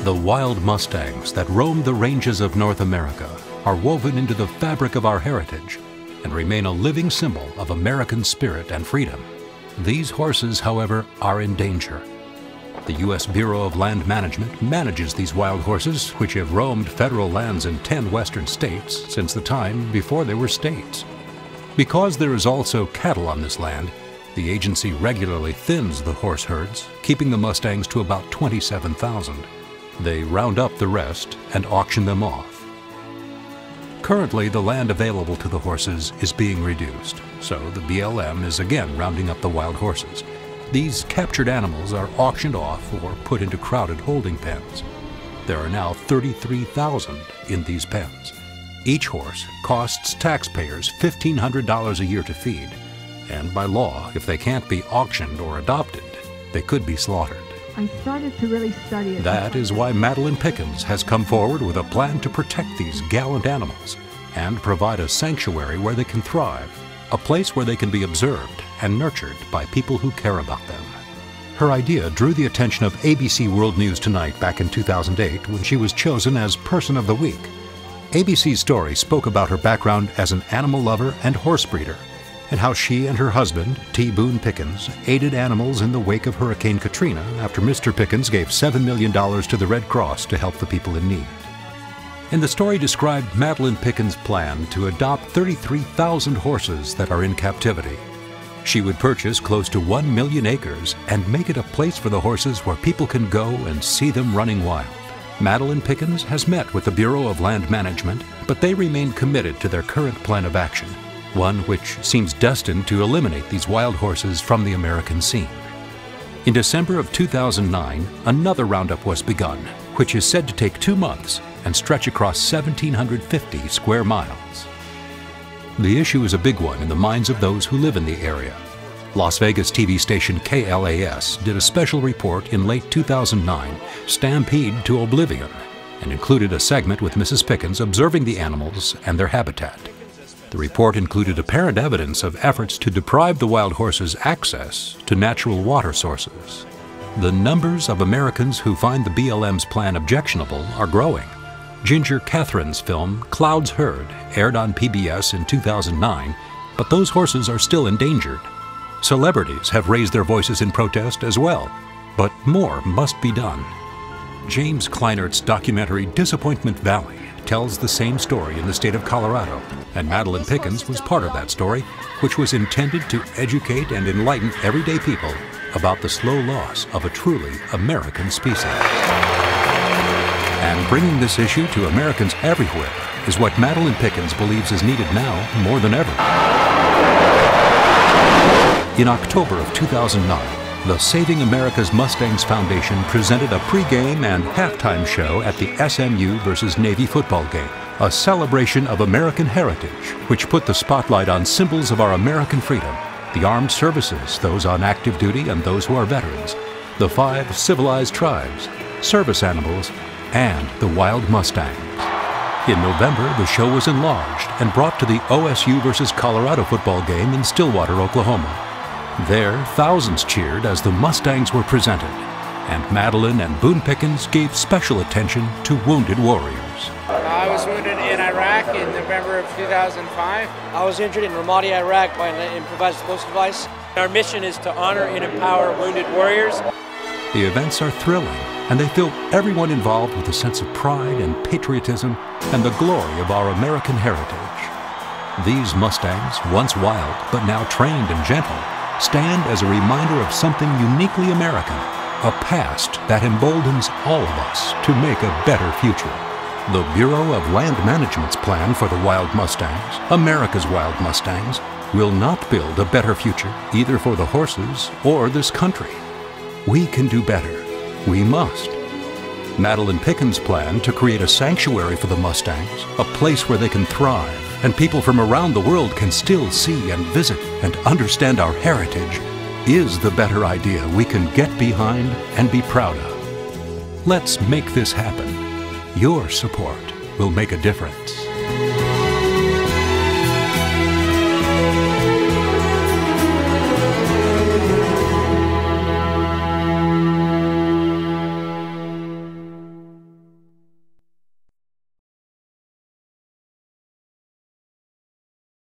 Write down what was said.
The wild Mustangs that roam the ranges of North America are woven into the fabric of our heritage and remain a living symbol of American spirit and freedom. These horses, however, are in danger. The U.S. Bureau of Land Management manages these wild horses, which have roamed federal lands in 10 western states since the time before they were states. Because there is also cattle on this land, the agency regularly thins the horse herds, keeping the Mustangs to about 27,000. They round up the rest and auction them off. Currently, the land available to the horses is being reduced, so the BLM is again rounding up the wild horses. These captured animals are auctioned off or put into crowded holding pens. There are now 33,000 in these pens. Each horse costs taxpayers $1,500 a year to feed, and by law, if they can't be auctioned or adopted, they could be slaughtered. I started to really study it. That is why Madeleine Pickens has come forward with a plan to protect these gallant animals and provide a sanctuary where they can thrive, a place where they can be observed and nurtured by people who care about them. Her idea drew the attention of ABC World News Tonight back in 2008 when she was chosen as Person of the Week. ABC's story spoke about her background as an animal lover and horse breeder, and how she and her husband, T. Boone Pickens, aided animals in the wake of Hurricane Katrina after Mr. Pickens gave $7 million to the Red Cross to help the people in need. And the story described Madeleine Pickens' plan to adopt 33,000 horses that are in captivity. She would purchase close to 1 million acres and make it a place for the horses where people can go and see them running wild. Madeleine Pickens has met with the Bureau of Land Management, but they remain committed to their current plan of action, one which seems destined to eliminate these wild horses from the American scene. In December of 2009, another roundup was begun, which is said to take 2 months and stretch across 1,750 square miles. The issue is a big one in the minds of those who live in the area. Las Vegas TV station KLAS did a special report in late 2009, Stampede to Oblivion, and included a segment with Mrs. Pickens observing the animals and their habitat. The report included apparent evidence of efforts to deprive the wild horses access to natural water sources. The numbers of Americans who find the BLM's plan objectionable are growing. Ginger Catherine's film Clouds Heard aired on PBS in 2009, but those horses are still endangered. Celebrities have raised their voices in protest as well, but more must be done. James Kleinert's documentary Disappointment Valley tells the same story in the state of Colorado, and Madeleine Pickens was part of that story, which was intended to educate and enlighten everyday people about the slow loss of a truly American species. And bringing this issue to Americans everywhere is what Madeleine Pickens believes is needed now more than ever. In October of 2009, the Saving America's Mustangs Foundation presented a pregame and halftime show at the SMU versus Navy football game, a celebration of American heritage, which put the spotlight on symbols of our American freedom, the armed services, those on active duty and those who are veterans, the 5 civilized tribes, service animals, and the wild Mustangs. In November, the show was enlarged and brought to the OSU versus Colorado football game in Stillwater, Oklahoma. There, thousands cheered as the Mustangs were presented, and Madeleine and Boone Pickens gave special attention to wounded warriors. I was wounded in Iraq in November of 2005. I was injured in Ramadi, Iraq by an improvised explosive device. Our mission is to honor and empower wounded warriors. The events are thrilling, and they fill everyone involved with a sense of pride and patriotism and the glory of our American heritage. These Mustangs, once wild but now trained and gentle, stand as a reminder of something uniquely American, a past that emboldens all of us to make a better future. The Bureau of Land Management's plan for the wild Mustangs, America's wild Mustangs, will not build a better future either for the horses or this country. We can do better. We must. Madeleine Pickens' plan to create a sanctuary for the Mustangs, a place where they can thrive, and people from around the world can still see and visit and understand our heritage, is the better idea we can get behind and be proud of. Let's make this happen. Your support will make a difference.